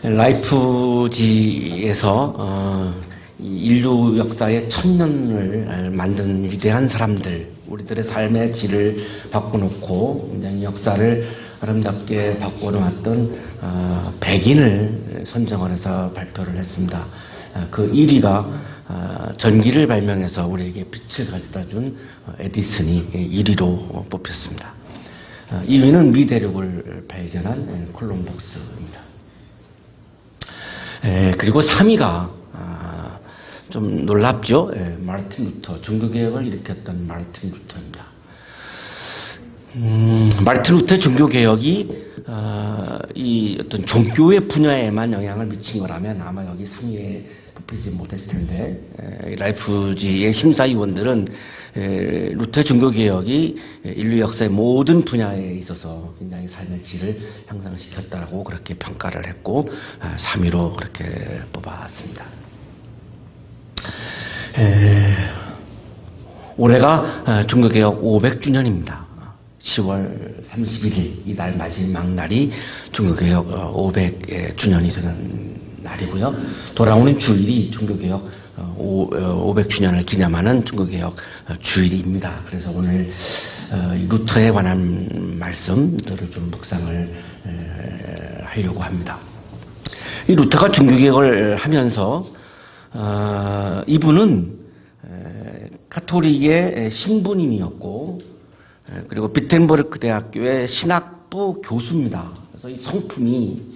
라이프지에서 인류 역사의 천년을 만든 위대한 사람들, 우리들의 삶의 질을 바꿔놓고 굉장히 역사를 아름답게 바꿔놓았던 100인을 선정을 해서 발표를 했습니다. 그 1위가 전기를 발명해서 우리에게 빛을 가져다준 에디슨이 1위로 뽑혔습니다. 2위는 미대륙을 발견한 콜럼버스입니다. 그리고 3위가 좀 놀랍죠. 마르틴 루터, 종교개혁을 일으켰던 마르틴 루터입니다. 마르틴 루터의 종교개혁이 이 어떤 종교의 분야에만 영향을 미친 거라면 아마 여기 3위에 뽑히지 못했을 텐데, 라이프지의 심사위원들은 루터의 종교개혁이 인류 역사의 모든 분야에 있어서 굉장히 삶의 질을 향상시켰다고 그렇게 평가를 했고 3위로 그렇게 뽑았습니다. 올해가 종교개혁 500주년입니다. 10월 31일 이날 마지막 날이 종교개혁 500주년이 되는 날이고요. 돌아오는 주일이 종교개혁 500주년을 기념하는 종교개혁 주일입니다. 그래서 오늘 루터에 관한 말씀들을 좀 묵상을 하려고 합니다. 이 루터가 종교개혁을 하면서 이분은 가톨릭의 신부님이었고, 그리고 비텐버르크 대학교의 신학부 교수입니다. 그래서 이 성품이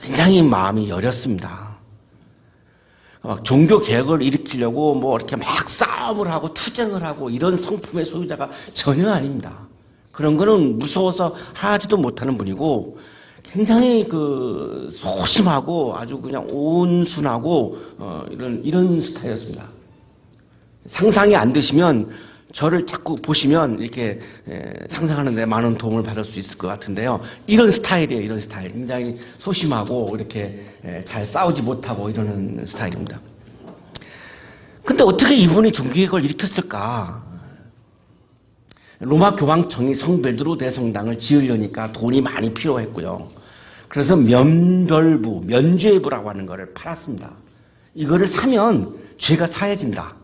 굉장히 마음이 여렸습니다. 막 종교 개혁을 일으키려고 뭐 이렇게 막 싸움을 하고 투쟁을 하고 이런 성품의 소유자가 전혀 아닙니다. 그런 거는 무서워서 하지도 못하는 분이고, 굉장히 소심하고 아주 그냥 온순하고 이런 스타일이었습니다. 상상이 안 되시면 저를 자꾸 보시면 이렇게 상상하는데 많은 도움을 받을 수 있을 것 같은데요. 이런 스타일이에요. 이런 스타일. 굉장히 소심하고 이렇게 잘 싸우지 못하고 이러는 스타일입니다. 근데 어떻게 이분이 종교개혁을 일으켰을까? 로마 교황청이 성 베드로 대성당을 지으려니까 돈이 많이 필요했고요. 그래서 면별부, 면죄부라고 하는 것을 팔았습니다. 이거를 사면 죄가 사해진다.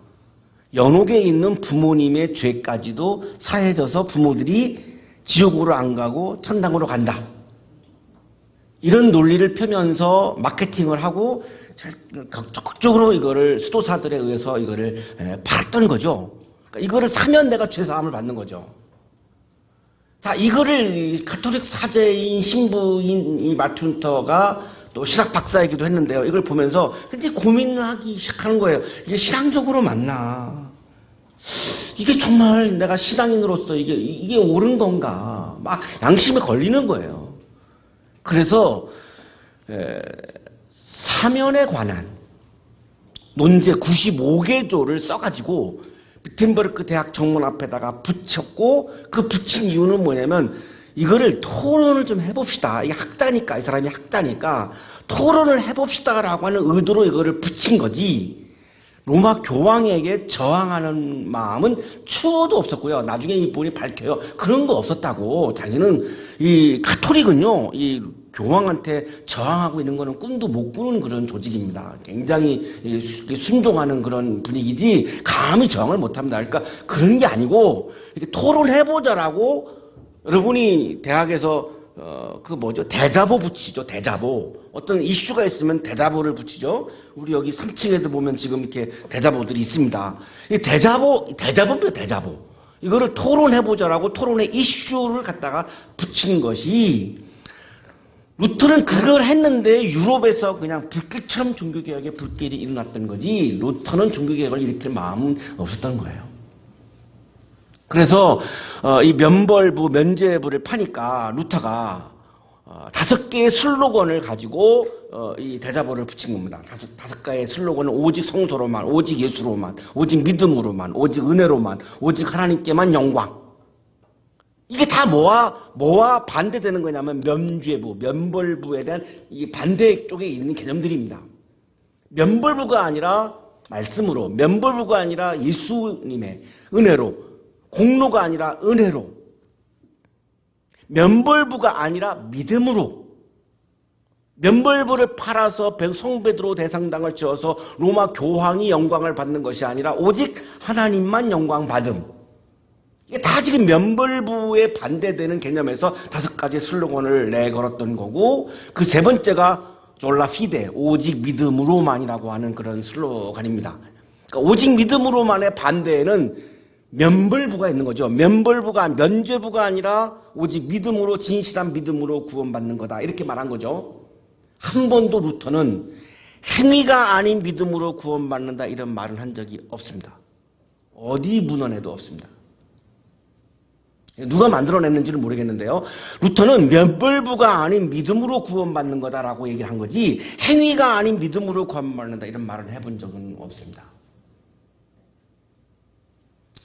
연옥에 있는 부모님의 죄까지도 사해져서 부모들이 지옥으로 안 가고 천당으로 간다. 이런 논리를 펴면서 마케팅을 하고 적극적으로 이거를 수도사들에 의해서 이거를 팔았던 거죠. 그러니까 이거를 사면 내가 죄사함을 받는 거죠. 자, 이거를 가톨릭 사제인 신부인 이 마르틴 루터가 또 신학 박사이기도 했는데요. 이걸 보면서 굉장히 고민을 하기 시작하는 거예요. 이게 신앙적으로 맞나? 이게 정말 내가 신앙인으로서 이게 옳은 건가? 막 양심에 걸리는 거예요. 그래서 사면에 관한 논제 95개조를 써가지고 비텐버르크 대학 정문 앞에다가 붙였고, 그 붙인 이유는 뭐냐면 이거를 토론을 좀 해봅시다. 이게 학자니까, 이 사람이 학자니까 토론을 해봅시다라고 하는 의도로 이거를 붙인 거지, 로마 교황에게 저항하는 마음은 추호도 없었고요. 나중에 이분이 밝혀요. 그런 거 없었다고. 자기는 이 가톨릭은요, 이 교황한테 저항하고 있는 거는 꿈도 못 꾸는 그런 조직입니다. 굉장히 순종하는 그런 분위기지 감히 저항을 못합니다. 그러니까 그런 게 아니고 이렇게 토론해보자라고, 여러분이 대학에서 대자보 붙이죠. 대자보. 어떤 이슈가 있으면 대자보를 붙이죠. 우리 여기 3층에도 보면 지금 이렇게 대자보들이 있습니다. 이 대자보입니다. 대자보. 이거를 토론해보자라고 토론의 이슈를 갖다가 붙이는 것이, 루터는 그걸 했는데 유럽에서 그냥 불길처럼 종교개혁의 불길이 일어났던 거지, 루터는 종교개혁을 일으킬 마음은 없었던 거예요. 그래서 이 면벌부, 면죄부를 파니까 루터가 5개의 슬로건을 가지고 이 대자보를 붙인 겁니다. 5개의 슬로건은 오직 성소로만, 오직 예수로만, 오직 믿음으로만, 오직 은혜로만, 오직 하나님께만 영광. 이게 다 뭐와 반대되는 거냐면 면죄부, 면벌부에 대한 이 반대 쪽에 있는 개념들입니다. 면벌부가 아니라 말씀으로, 면벌부가 아니라 예수님의 은혜로, 공로가 아니라 은혜로, 면벌부가 아니라 믿음으로, 면벌부를 팔아서 성 베드로 대성당을 지어서 로마 교황이 영광을 받는 것이 아니라 오직 하나님만 영광 받음. 이게 다 지금 면벌부에 반대되는 개념에서 5가지 슬로건을 내걸었던 거고, 그 세 번째가 졸라 피데, 오직 믿음으로만이라고 하는 그런 슬로건입니다. 그러니까 오직 믿음으로만의 반대에는 면벌부가 있는 거죠. 면죄부가 아니라 오직 믿음으로, 진실한 믿음으로 구원받는 거다, 이렇게 말한 거죠. 한 번도 루터는 행위가 아닌 믿음으로 구원받는다 이런 말을 한 적이 없습니다. 어디 문헌에도 없습니다. 누가 만들어냈는지는 모르겠는데요. 루터는 면벌부가 아닌 믿음으로 구원받는 거다라고 얘기를 한 거지, 행위가 아닌 믿음으로 구원받는다 이런 말을 해본 적은 없습니다.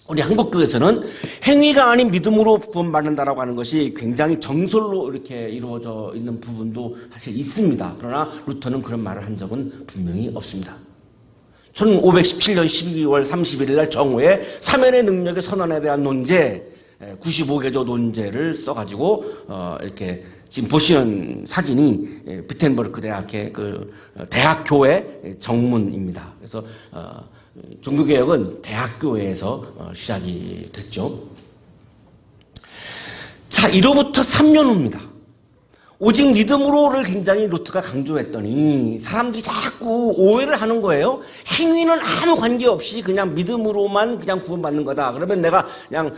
우리 한국교회에서는 행위가 아닌 믿음으로 구원받는다라고 하는 것이 굉장히 정설로 이렇게 이루어져 있는 부분도 사실 있습니다. 그러나 루터는 그런 말을 한 적은 분명히 없습니다. 1517년 12월 31일 날 정오에 사면의 능력의 선언에 대한 논제, 95개조 논제를 써가지고 이렇게 지금 보시는 사진이 비텐버르크 대학의 그 대학교회 정문입니다. 그래서 종교개혁은 대학교회에서 시작이 됐죠. 자, 이로부터 3년 후입니다. 오직 믿음으로를 굉장히 루터가 강조했더니 사람들이 자꾸 오해를 하는 거예요. 행위는 아무 관계없이 그냥 믿음으로만 그냥 구원받는 거다. 그러면 내가 그냥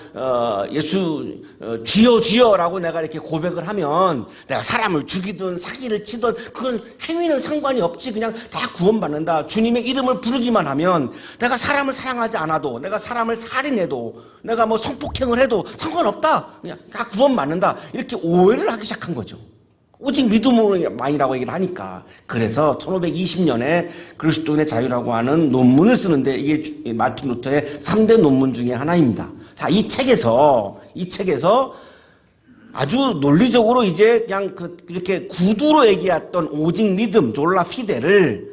예수 주여 주여라고 내가 이렇게 고백을 하면 내가 사람을 죽이든 사기를 치든 그건 행위는 상관이 없지, 그냥 다 구원받는다. 주님의 이름을 부르기만 하면 내가 사람을 사랑하지 않아도, 내가 사람을 살인해도, 내가 뭐 성폭행을 해도 상관없다. 그냥 다 구원받는다. 이렇게 오해를 하기 시작한 거죠. 오직 믿음으로만이라고 얘기를 하니까. 그래서 1520년에 그리스도인의 자유라고 하는 논문을 쓰는데, 이게 마틴 루터의 3대 논문 중에 하나입니다. 자, 이 책에서 아주 논리적으로 이제 그냥 이렇게 구두로 얘기했던 오직 믿음, 졸라 피데를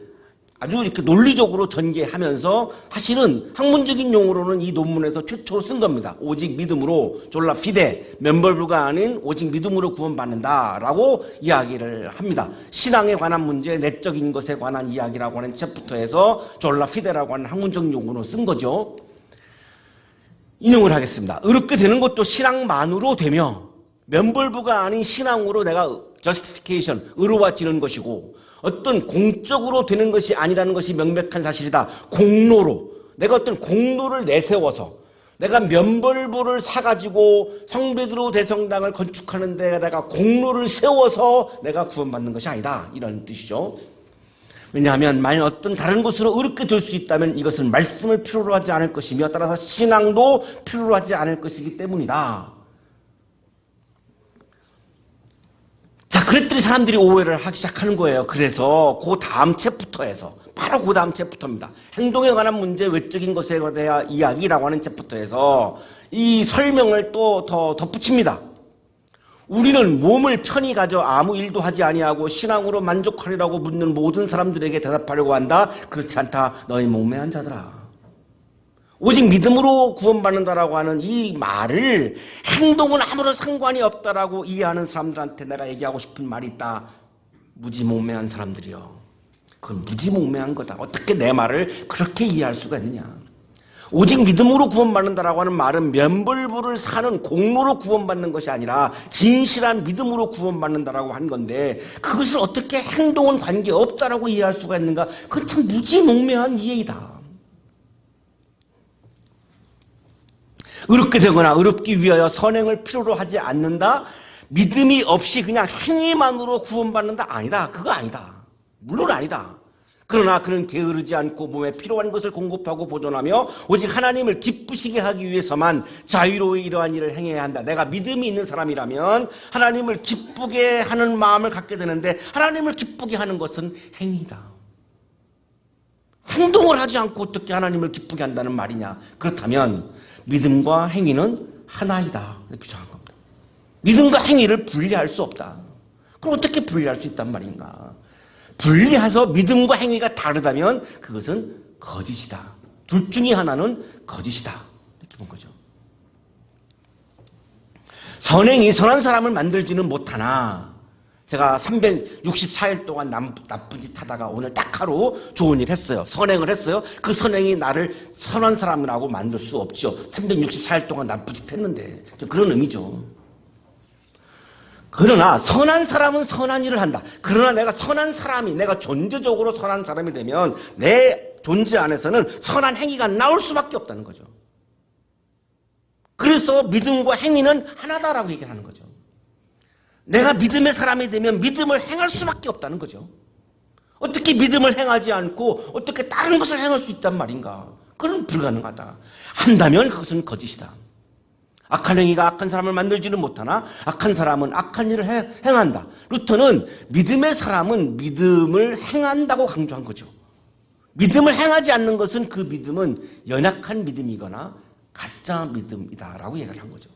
아주 이렇게 논리적으로 전개하면서, 사실은 학문적인 용어로는 이 논문에서 최초로 쓴 겁니다. 오직 믿음으로, 졸라 피데, 면벌부가 아닌 오직 믿음으로 구원받는다라고 이야기를 합니다. 신앙에 관한 문제, 내적인 것에 관한 이야기라고 하는 챕부터에서 졸라 피데라고 하는 학문적인 용어로 쓴 거죠. 인용을 하겠습니다. 의롭게 되는 것도 신앙만으로 되며, 면벌부가 아닌 신앙으로 내가 justification, 의로워지는 것이고, 어떤 공적으로 되는 것이 아니라는 것이 명백한 사실이다. 공로로, 내가 어떤 공로를 내세워서, 내가 면벌부를 사가지고 성베드로 대성당을 건축하는 데 내가 공로를 세워서 내가 구원받는 것이 아니다, 이런 뜻이죠. 왜냐하면 만약 어떤 다른 것으로 의롭게 될 수 있다면 이것은 말씀을 필요로 하지 않을 것이며, 따라서 신앙도 필요로 하지 않을 것이기 때문이다. 자, 그랬더니 사람들이 오해를 하기 시작하는 거예요. 그래서 그 다음 챕부터에서, 바로 그 다음 챕부터입니다. 행동에 관한 문제, 외적인 것에 대한 이야기라고 하는 챕부터에서 이 설명을 또 더 덧붙입니다. 우리는 몸을 편히 가져 아무 일도 하지 아니하고 신앙으로 만족하리라고 묻는 모든 사람들에게 대답하려고 한다. 그렇지 않다. 너희 목매한 자들아. 오직 믿음으로 구원받는다라고 하는 이 말을 행동은 아무런 상관이 없다라고 이해하는 사람들한테 내가 얘기하고 싶은 말이 있다. 무지몽매한 사람들이요. 그건 무지몽매한 거다. 어떻게 내 말을 그렇게 이해할 수가 있느냐. 오직 믿음으로 구원받는다라고 하는 말은 면벌부를 사는 공로로 구원받는 것이 아니라 진실한 믿음으로 구원받는다라고 한 건데, 그것을 어떻게 행동은 관계없다라고 이해할 수가 있는가. 그건 참 무지몽매한 이해이다. 의롭게 되거나 의롭기 위하여 선행을 필요로 하지 않는다. 믿음이 없이 그냥 행위만으로 구원받는다. 아니다. 그거 아니다. 물론 아니다. 그러나 그는 게으르지 않고 몸에 필요한 것을 공급하고 보존하며 오직 하나님을 기쁘시게 하기 위해서만 자유로이 이러한 일을 행해야 한다. 내가 믿음이 있는 사람이라면 하나님을 기쁘게 하는 마음을 갖게 되는데, 하나님을 기쁘게 하는 것은 행위다. 행동을 하지 않고 어떻게 하나님을 기쁘게 한다는 말이냐. 그렇다면 믿음과 행위는 하나이다, 이렇게 주장한 겁니다. 믿음과 행위를 분리할 수 없다. 그럼 어떻게 분리할 수 있단 말인가? 분리해서 믿음과 행위가 다르다면 그것은 거짓이다. 둘 중에 하나는 거짓이다, 이렇게 본 거죠. 선행이 선한 사람을 만들지는 못하나 제가 364일 동안 나쁜 짓 하다가 오늘 딱 하루 좋은 일 했어요. 선행을 했어요. 그 선행이 나를 선한 사람이라고 만들 수 없죠. 364일 동안 나쁜 짓 했는데. 그런 의미죠. 그러나 선한 사람은 선한 일을 한다. 그러나 내가 선한 사람이, 내가 존재적으로 선한 사람이 되면 내 존재 안에서는 선한 행위가 나올 수밖에 없다는 거죠. 그래서 믿음과 행위는 하나다라고 얘기하는 거죠. 내가 믿음의 사람이 되면 믿음을 행할 수밖에 없다는 거죠. 어떻게 믿음을 행하지 않고 어떻게 다른 것을 행할 수 있단 말인가? 그건 불가능하다. 한다면 그것은 거짓이다. 악한 행위가 악한 사람을 만들지는 못하나 악한 사람은 악한 일을 행한다. 루터는 믿음의 사람은 믿음을 행한다고 강조한 거죠. 믿음을 행하지 않는 것은 그 믿음은 연약한 믿음이거나 가짜 믿음이다라고 얘기를 한 거죠.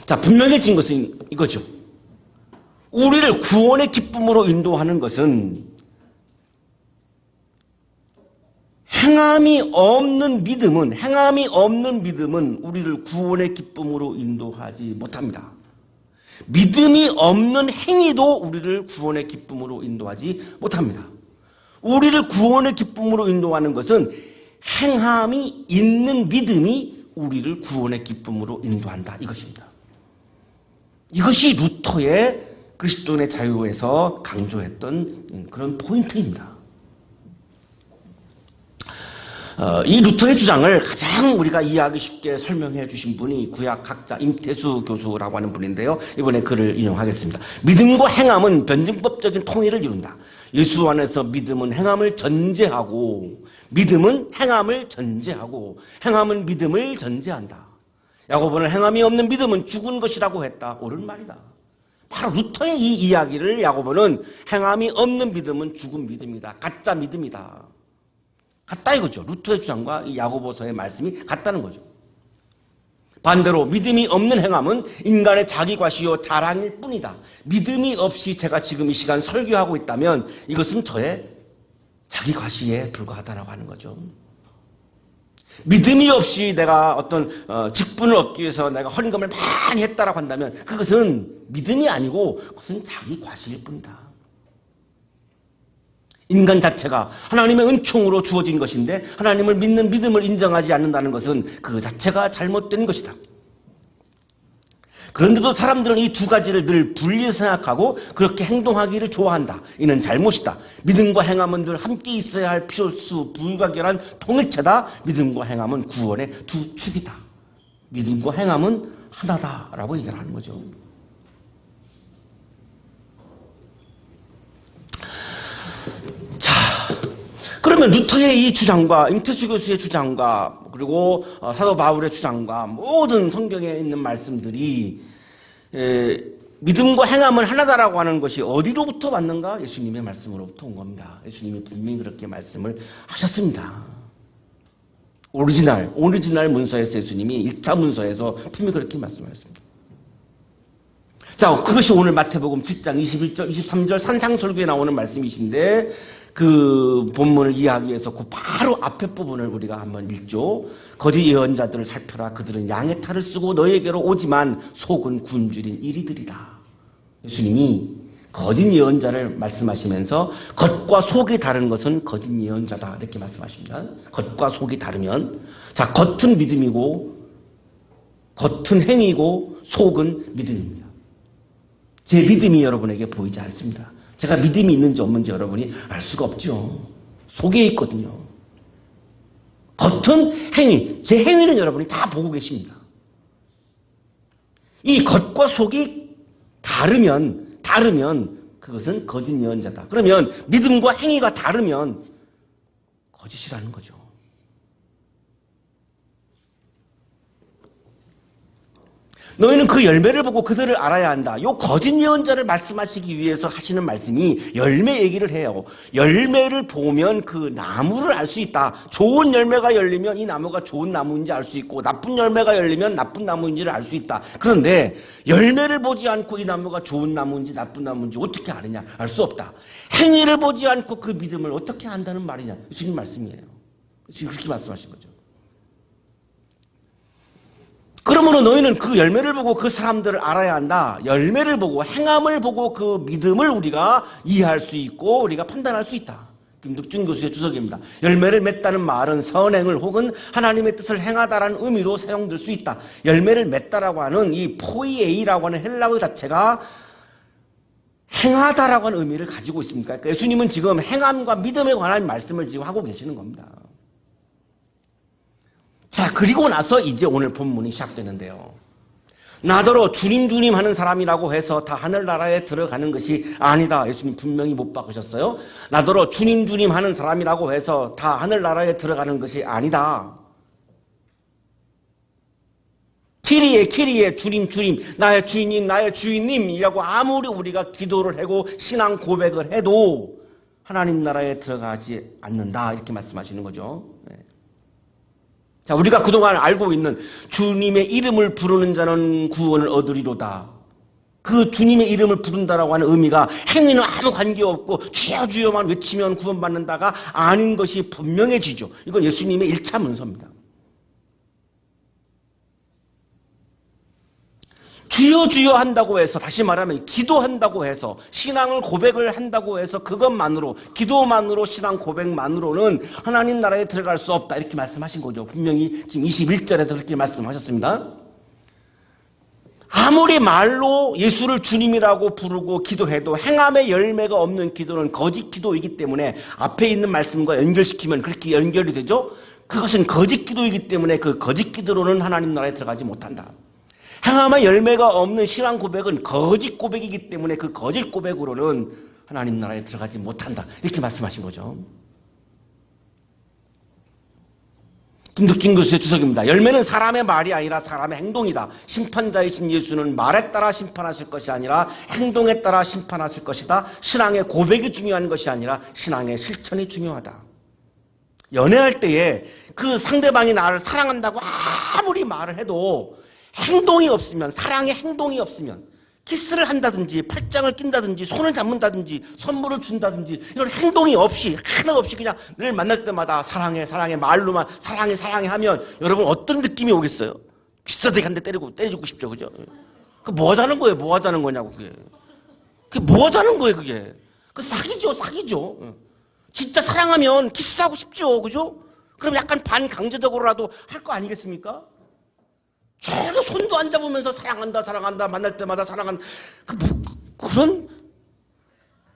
자, 분명해진 것은 이거죠. 우리를 구원의 기쁨으로 인도하는 것은 행함이 없는 믿음은 우리를 구원의 기쁨으로 인도하지 못합니다. 믿음이 없는 행위도 우리를 구원의 기쁨으로 인도하지 못합니다. 우리를 구원의 기쁨으로 인도하는 것은 행함이 있는 믿음이 우리를 구원의 기쁨으로 인도한다. 이것입니다. 이것이 루터의 그리스도인의 자유에서 강조했던 그런 포인트입니다. 이 루터의 주장을 가장 우리가 이해하기 쉽게 설명해 주신 분이 구약학자 임태수 교수라고 하는 분인데요. 이번에 글을 인용하겠습니다. 믿음과 행함은 변증법적인 통일을 이룬다. 예수 안에서 믿음은 행함을 전제하고 믿음은 행함을 전제하고 행함은 믿음을 전제한다. 야고보는 행함이 없는 믿음은 죽은 것이라고 했다. 옳은 말이다. 바로 루터의 이 이야기를 야고보는 행함이 없는 믿음은 죽은 믿음이다. 가짜 믿음이다. 같다 이거죠. 루터의 주장과 이 야고보서의 말씀이 같다는 거죠. 반대로 믿음이 없는 행함은 인간의 자기과시요 자랑일 뿐이다. 믿음이 없이 제가 지금 이 시간 설교하고 있다면 이것은 저의 자기과시에 불과하다라고 하는 거죠. 믿음이 없이 내가 어떤 직분을 얻기 위해서 내가 헌금을 많이 했다라고 한다면 그것은 믿음이 아니고 그것은 자기과시일 뿐이다. 인간 자체가 하나님의 은총으로 주어진 것인데 하나님을 믿는 믿음을 인정하지 않는다는 것은 그 자체가 잘못된 것이다. 그런데도 사람들은 이 두 가지를 늘 분리해서 생각하고 그렇게 행동하기를 좋아한다. 이는 잘못이다. 믿음과 행함은 늘 함께 있어야 할 필수 불가결한 통일체다. 믿음과 행함은 구원의 두 축이다. 믿음과 행함은 하나다라고 얘기를 하는 거죠. 그러면 루터의 이 주장과 임태수 교수의 주장과 그리고 사도 바울의 주장과 모든 성경에 있는 말씀들이 믿음과 행함은 하나다라고 하는 것이 어디로부터 왔는가? 예수님의 말씀으로부터 온 겁니다. 예수님이 분명히 그렇게 말씀을 하셨습니다. 오리지널 문서에서 예수님이 1차 문서에서 분명히 그렇게 말씀하셨습니다. 자, 그것이 오늘 마태복음 7장 21절, 23절 산상설교에 나오는 말씀이신데 그 본문을 이해하기 위해서 그 바로 앞에 부분을 우리가 한번 읽죠. 거짓 예언자들을 살펴라. 그들은 양의 탈을 쓰고 너에게로 오지만 속은 굶주린 이리들이다. 예수님이 거짓 예언자를 말씀하시면서 겉과 속이 다른 것은 거짓 예언자다. 이렇게 말씀하십니다. 겉과 속이 다르면 자, 겉은 믿음이고 겉은 행위고 속은 믿음입니다. 제 믿음이 여러분에게 보이지 않습니다. 제가 믿음이 있는지 없는지 여러분이 알 수가 없죠. 속에 있거든요. 겉은 행위, 제 행위는 여러분이 다 보고 계십니다. 이 겉과 속이 다르면 그것은 거짓 예언자다. 그러면 믿음과 행위가 다르면 거짓이라는 거죠. 너희는 그 열매를 보고 그들을 알아야 한다. 요 거짓 예언자를 말씀하시기 위해서 하시는 말씀이 열매 얘기를 해요. 열매를 보면 그 나무를 알 수 있다. 좋은 열매가 열리면 이 나무가 좋은 나무인지 알 수 있고 나쁜 열매가 열리면 나쁜 나무인지를 알 수 있다. 그런데 열매를 보지 않고 이 나무가 좋은 나무인지 나쁜 나무인지 어떻게 아느냐? 알 수 없다. 행위를 보지 않고 그 믿음을 어떻게 안다는 말이냐? 지금 말씀이에요. 지금 그렇게 말씀하신 거죠. 그러므로 너희는 그 열매를 보고 그 사람들을 알아야 한다. 열매를 보고 행함을 보고 그 믿음을 우리가 이해할 수 있고 우리가 판단할 수 있다. 김득준 교수의 주석입니다. 열매를 맺다는 말은 선행을 혹은 하나님의 뜻을 행하다라는 의미로 사용될 수 있다. 열매를 맺다라고 하는 이 포이에이라고 하는 헬라어 자체가 행하다라고 하는 의미를 가지고 있습니다. 그러니까 예수님은 지금 행함과 믿음에 관한 말씀을 지금 하고 계시는 겁니다. 자, 그리고 나서 이제 오늘 본문이 시작되는데요. 나더러 주님 주님 하는 사람이라고 해서 다 하늘나라에 들어가는 것이 아니다. 예수님 분명히 못 바꾸셨어요. 나더러 주님 주님 하는 사람이라고 해서 다 하늘나라에 들어가는 것이 아니다. 키리에 주님 주님 나의 주인님 나의 주인님이라고 아무리 우리가 기도를 하고 신앙 고백을 해도 하나님 나라에 들어가지 않는다. 이렇게 말씀하시는 거죠. 자, 우리가 그동안 알고 있는 주님의 이름을 부르는 자는 구원을 얻으리로다. 그 주님의 이름을 부른다라고 하는 의미가 행위는 아무 관계없고 주여 주여만 외치면 구원받는다가 아닌 것이 분명해지죠. 이건 예수님의 1차 문서입니다. 주여 주여 한다고 해서, 다시 말하면 기도한다고 해서, 신앙을 고백을 한다고 해서 그것만으로, 기도만으로, 신앙 고백만으로는 하나님 나라에 들어갈 수 없다. 이렇게 말씀하신 거죠. 분명히 지금 21절에서 그렇게 말씀하셨습니다. 아무리 말로 예수를 주님이라고 부르고 기도해도 행함의 열매가 없는 기도는 거짓 기도이기 때문에 앞에 있는 말씀과 연결시키면 그렇게 연결이 되죠. 그것은 거짓 기도이기 때문에 그 거짓 기도로는 하나님 나라에 들어가지 못한다. 행함의 열매가 없는 신앙 고백은 거짓 고백이기 때문에 그 거짓 고백으로는 하나님 나라에 들어가지 못한다. 이렇게 말씀하신 거죠. 김득준 교수의 주석입니다. 열매는 사람의 말이 아니라 사람의 행동이다. 심판자이신 예수는 말에 따라 심판하실 것이 아니라 행동에 따라 심판하실 것이다. 신앙의 고백이 중요한 것이 아니라 신앙의 실천이 중요하다. 연애할 때에 그 상대방이 나를 사랑한다고 아무리 말을 해도 행동이 없으면, 사랑의 행동이 없으면, 키스를 한다든지 팔짱을 낀다든지 손을 잡는다든지 선물을 준다든지 이런 행동이 없이, 하나도 없이 그냥 늘 만날 때마다 사랑해 사랑해 말로만 사랑해 사랑해 하면 여러분 어떤 느낌이 오겠어요? 귓사대기 한 대 때려주고 싶죠. 그죠? 그 뭐 하자는 거예요? 뭐 하자는 거냐고. 그게 뭐 하자는 거예요? 그게 그 사기죠. 진짜 사랑하면 키스하고 싶죠. 그죠? 그럼 약간 반강제적으로라도 할 거 아니겠습니까? 전혀 손도 안 잡으면서 사랑한다 만날 때마다 사랑한다. 그런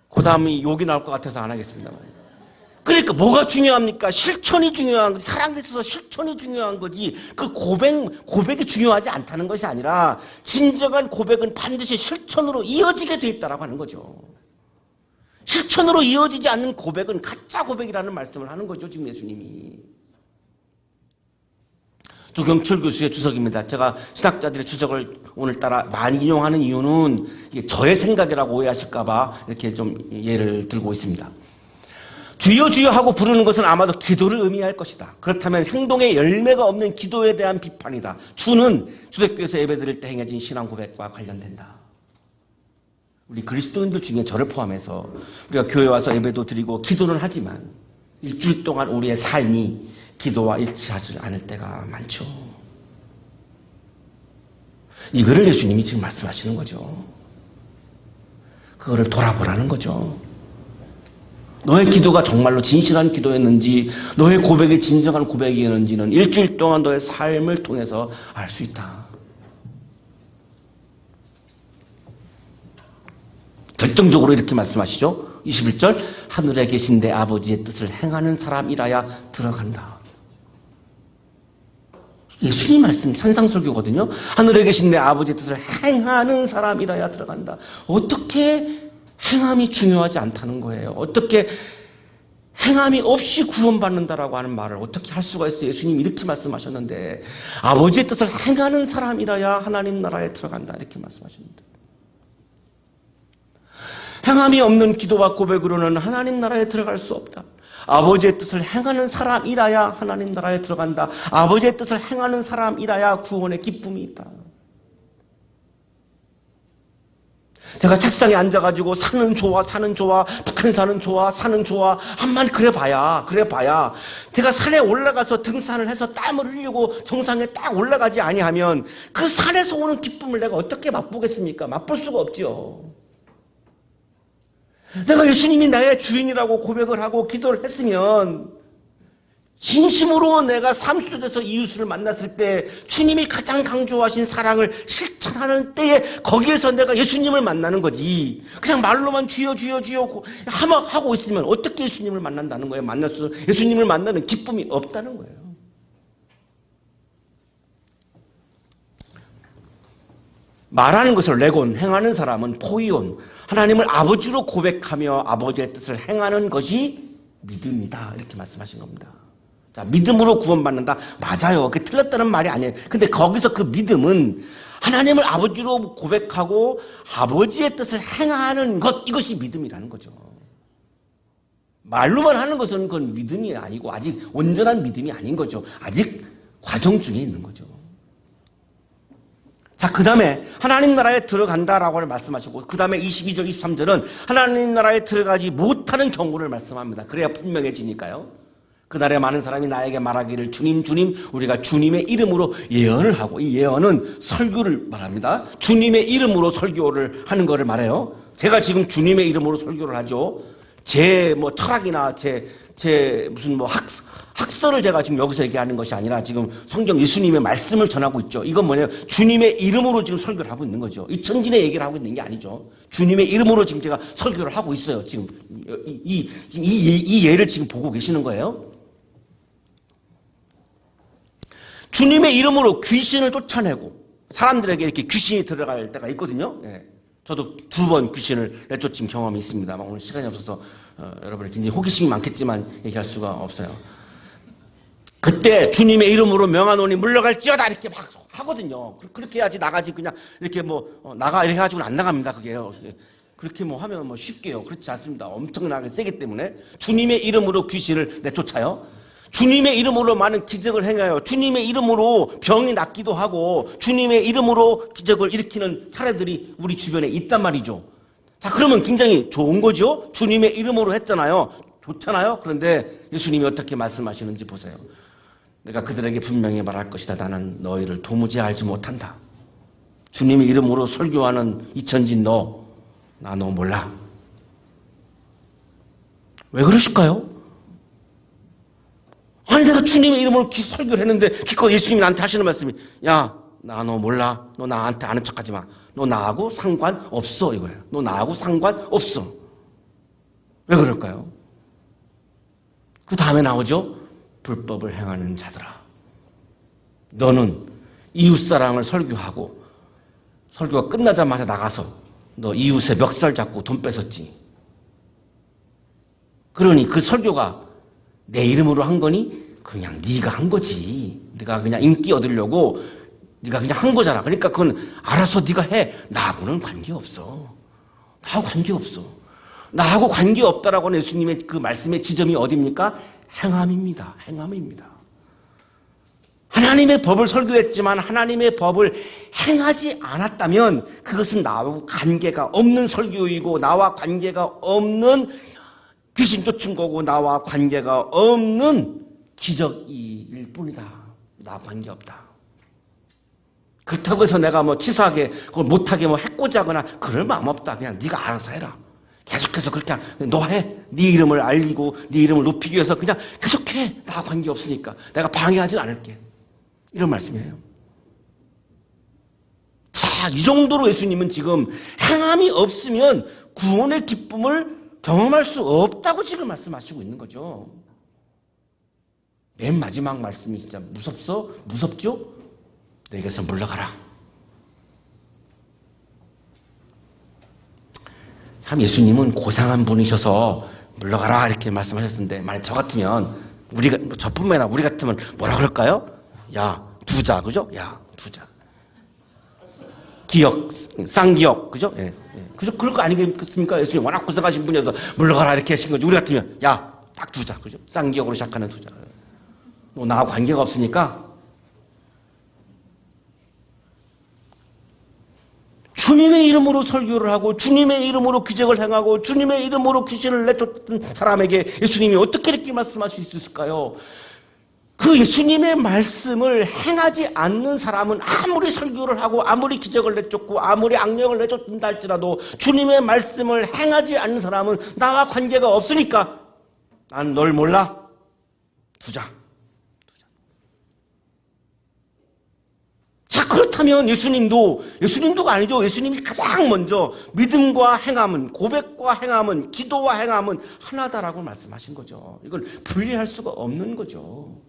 그 다음에 욕이 나올 것 같아서 안 하겠습니다. 그러니까 뭐가 중요합니까? 실천이 중요한 거지. 사랑에 있어서 실천이 중요한 거지. 그 고백이 중요하지 않다는 것이 아니라 진정한 고백은 반드시 실천으로 이어지게 돼 있다라고 하는 거죠. 실천으로 이어지지 않는 고백은 가짜 고백이라는 말씀을 하는 거죠. 지금 예수님이. 조경철 교수의 주석입니다. 제가 신학자들의 주석을 오늘따라 많이 인용하는 이유는 이게 저의 생각이라고 오해하실까봐 이렇게 좀 예를 들고 있습니다. 주여 주여 하고 부르는 것은 아마도 기도를 의미할 것이다. 그렇다면 행동의 열매가 없는 기도에 대한 비판이다. 주는 주택교회에서 예배드릴 때 행해진 신앙 고백과 관련된다. 우리 그리스도인들 중에 저를 포함해서 우리가 교회 와서 예배도 드리고 기도는 하지만 일주일 동안 우리의 삶이 기도와 일치하지 않을 때가 많죠. 이거를 예수님이 지금 말씀하시는 거죠. 그거를 돌아보라는 거죠. 너의 기도가 정말로 진실한 기도였는지, 너의 고백이 진정한 고백이었는지는 일주일 동안 너의 삶을 통해서 알 수 있다. 결정적으로 이렇게 말씀하시죠. 21절, 하늘에 계신 내 아버지의 뜻을 행하는 사람이라야 들어간다. 예수님 말씀 산상설교거든요. 하늘에 계신 내 아버지의 뜻을 행하는 사람이라야 들어간다. 어떻게 행함이 중요하지 않다는 거예요? 어떻게 행함이 없이 구원받는다라고 하는 말을 어떻게 할 수가 있어요? 예수님이 이렇게 말씀하셨는데 아버지의 뜻을 행하는 사람이라야 하나님 나라에 들어간다. 이렇게 말씀하십니다. 행함이 없는 기도와 고백으로는 하나님 나라에 들어갈 수 없다. 아버지의 뜻을 행하는 사람이라야 하나님 나라에 들어간다. 아버지의 뜻을 행하는 사람이라야 구원의 기쁨이 있다. 제가 책상에 앉아가지고 사는 좋아, 사는 좋아, 북한사는 좋아, 사는 좋아 한만 그래 봐야 제가 산에 올라가서 등산을 해서 땀을 흘리고 정상에 딱 올라가지 아니하면 그 산에서 오는 기쁨을 내가 어떻게 맛보겠습니까? 맛볼 수가 없지요. 내가 예수님이 나의 주인이라고 고백을 하고 기도를 했으면 진심으로 내가 삶 속에서 이웃을 만났을 때 주님이 가장 강조하신 사랑을 실천하는 때에 거기에서 내가 예수님을 만나는 거지. 그냥 말로만 주여 주여 주여 하고 있으면 어떻게 예수님을 만난다는 거예요? 예수님을 만나는 기쁨이 없다는 거예요. 말하는 것을 레곤, 행하는 사람은 포이온. 하나님을 아버지로 고백하며 아버지의 뜻을 행하는 것이 믿음이다. 이렇게 말씀하신 겁니다. 자, 믿음으로 구원받는다. 맞아요. 그게 틀렸다는 말이 아니에요. 근데 거기서 그 믿음은 하나님을 아버지로 고백하고 아버지의 뜻을 행하는 것, 이것이 믿음이라는 거죠. 말로만 하는 것은 그건 믿음이 아니고 아직 온전한 믿음이 아닌 거죠. 아직 과정 중에 있는 거죠. 자, 그 다음에 하나님 나라에 들어간다라고 말씀하시고 그 다음에 22절, 23절은 하나님 나라에 들어가지 못하는 경우를 말씀합니다. 그래야 분명해지니까요. 그날에 많은 사람이 나에게 말하기를 주님 주님 우리가 주님의 이름으로 예언을 하고, 이 예언은 설교를 말합니다. 주님의 이름으로 설교를 하는 것을 말해요. 제가 지금 주님의 이름으로 설교를 하죠. 제 뭐 철학이나 제 무슨 뭐 학설을 제가 지금 여기서 얘기하는 것이 아니라 지금 성경 예수님의 말씀을 전하고 있죠. 이건 뭐냐면 주님의 이름으로 지금 설교를 하고 있는 거죠. 이 천진의 얘기를 하고 있는 게 아니죠. 주님의 이름으로 지금 제가 설교를 하고 있어요. 지금 이 예를 지금 보고 계시는 거예요. 주님의 이름으로 귀신을 쫓아내고 사람들에게 이렇게 귀신이 들어갈 때가 있거든요. 예. 저도 2번 귀신을 내쫓은 경험이 있습니다. 오늘 시간이 없어서 여러분이 굉장히 호기심이 많겠지만 얘기할 수가 없어요. 그때 주님의 이름으로 명하노니 물러갈지어다 이렇게 막 하거든요. 그렇게 해야지 나가지 그냥 이렇게 나가 이렇게 해가지고는 안 나갑니다. 그게요. 그렇게 하면 쉽게요. 그렇지 않습니다. 엄청나게 세기 때문에 주님의 이름으로 귀신을 내쫓아요. 주님의 이름으로 많은 기적을 행하여 주님의 이름으로 병이 낫기도 하고 주님의 이름으로 기적을 일으키는 사례들이 우리 주변에 있단 말이죠. 자, 그러면 굉장히 좋은 거죠. 주님의 이름으로 했잖아요. 좋잖아요. 그런데 예수님이 어떻게 말씀하시는지 보세요. 내가 그들에게 분명히 말할 것이다. 나는 너희를 도무지 알지 못한다. 주님의 이름으로 설교하는 이천진 너 몰라. 왜 그러실까요? 아니 내가 주님의 이름으로 설교를 했는데 기껏 예수님이 나한테 하시는 말씀이 야, 나 너 몰라. 너 나한테 아는 척하지 마. 너 나하고 상관없어 이거예요. 너 나하고 상관없어. 왜 그럴까요? 그 다음에 나오죠. 불법을 행하는 자들아. 너는 이웃사랑을 설교하고 설교가 끝나자마자 나가서 너 이웃의 멱살 잡고 돈 뺏었지. 그러니 그 설교가 내 이름으로 한 거니? 그냥 네가 한 거지. 네가 그냥 인기 얻으려고 네가 그냥 한 거잖아. 그러니까 그건 알아서 네가 해. 나하고는 관계없어. 나하고 관계없어. 나하고 관계없다라고 하는 예수님의 그 말씀의 지점이 어디입니까? 행함입니다. 행함입니다. 하나님의 법을 설교했지만 하나님의 법을 행하지 않았다면 그것은 나와 관계가 없는 설교이고 나와 관계가 없는 귀신 쫓은 거고 나와 관계가 없는 기적일 뿐이다. 나와 관계없다. 그렇다고 해서 내가 치사하게 그걸 못하게 해코지하거나 그럴 마음 없다. 그냥 네가 알아서 해라. 계속해서 그렇게 너 해. 네 이름을 알리고 네 이름을 높이기 위해서 그냥 계속해. 나와 관계없으니까. 내가 방해하지 않을게. 이런 말씀이에요. 자, 이 정도로 예수님은 지금 행함이 없으면 구원의 기쁨을 경험할 수 없다고 지금 말씀하시고 있는 거죠. 맨 마지막 말씀이 진짜 무섭죠? 내게서 물러가라. 참 예수님은 고상한 분이셔서 물러가라 이렇게 말씀하셨는데 만약 저 같으면 저뿐만 아니라 우리 같으면 뭐라 그럴까요? 야, 두자, 그죠? 야, 두자. 기억, 쌍기억, 그죠? 예. 그죠? 그럴 거 아니겠습니까? 예수님 워낙 고생하신 분이어서 물러가라 이렇게 하신 거지. 우리 같으면 야, 딱 두자, 그죠? 쌍기억으로 시작하는 두자. 너 나하고 관계가 없으니까 주님의 이름으로 설교를 하고 주님의 이름으로 기적을 행하고 주님의 이름으로 귀신을 내쫓던 사람에게 예수님이 어떻게 이렇게 말씀하실 수 있을까요? 그 예수님의 말씀을 행하지 않는 사람은 아무리 설교를 하고 아무리 기적을 내쫓고 아무리 악령을 내쫓는다 할지라도 주님의 말씀을 행하지 않는 사람은 나와 관계가 없으니까 난 널 몰라. 두자. 자, 그렇다면 예수님도가 아니죠. 예수님이 가장 먼저 믿음과 행함은, 고백과 행함은, 기도와 행함은 하나다라고 말씀하신 거죠. 이걸 분리할 수가 없는 거죠.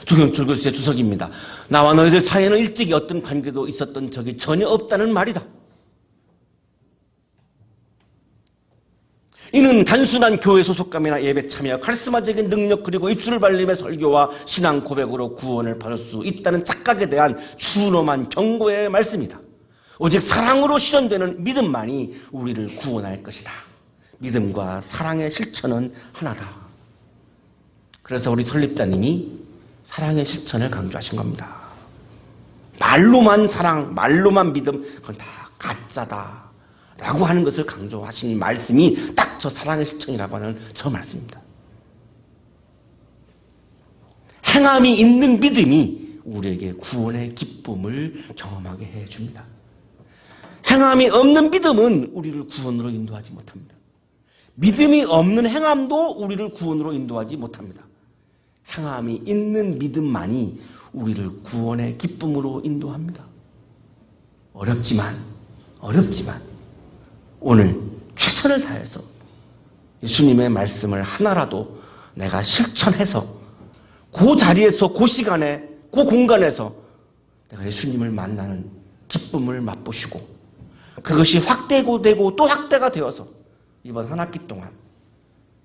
주경철교수의 주석입니다. 나와 너희들 사이에는 일찍이 어떤 관계도 있었던 적이 전혀 없다는 말이다. 이는 단순한 교회 소속감이나 예배 참여, 카리스마적인 능력 그리고 입술 발림의 설교와 신앙 고백으로 구원을 받을 수 있다는 착각에 대한 준엄한 경고의 말씀이다. 오직 사랑으로 실현되는 믿음만이 우리를 구원할 것이다. 믿음과 사랑의 실천은 하나다. 그래서 우리 설립자님이 사랑의 실천을 강조하신 겁니다. 말로만 사랑, 말로만 믿음, 그건 다 가짜다 라고 하는 것을 강조하신 말씀이 딱 저 사랑의 실천이라고 하는 저 말씀입니다. 행함이 있는 믿음이 우리에게 구원의 기쁨을 경험하게 해줍니다. 행함이 없는 믿음은 우리를 구원으로 인도하지 못합니다. 믿음이 없는 행함도 우리를 구원으로 인도하지 못합니다. 행함이 있는 믿음만이 우리를 구원의 기쁨으로 인도합니다. 어렵지만 오늘 최선을 다해서 예수님의 말씀을 하나라도 내가 실천해서 그 자리에서 그 시간에 그 공간에서 내가 예수님을 만나는 기쁨을 맛보시고 그것이 확대고 되고 또 확대가 되어서 이번 한 학기 동안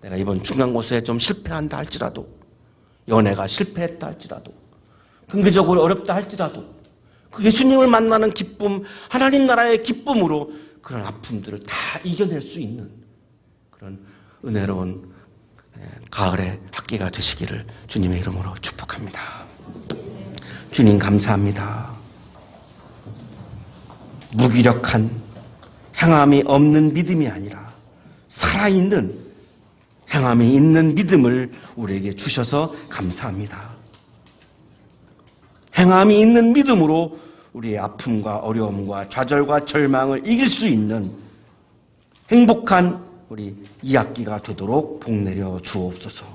내가 이번 중간고사에 좀 실패한다 할지라도 연애가 실패했다 할지라도 경제적으로 어렵다 할지라도 그 예수님을 만나는 기쁨, 하나님 나라의 기쁨으로 그런 아픔들을 다 이겨낼 수 있는 그런 은혜로운 가을의 학기가 되시기를 주님의 이름으로 축복합니다. 주님 감사합니다. 무기력한 행함이 없는 믿음이 아니라 살아있는 행함이 있는 믿음을 우리에게 주셔서 감사합니다. 행함이 있는 믿음으로 우리의 아픔과 어려움과 좌절과 절망을 이길 수 있는 행복한 우리 이 학기가 되도록 복 내려 주옵소서.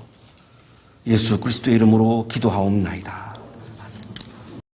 예수 그리스도의 이름으로 기도하옵나이다.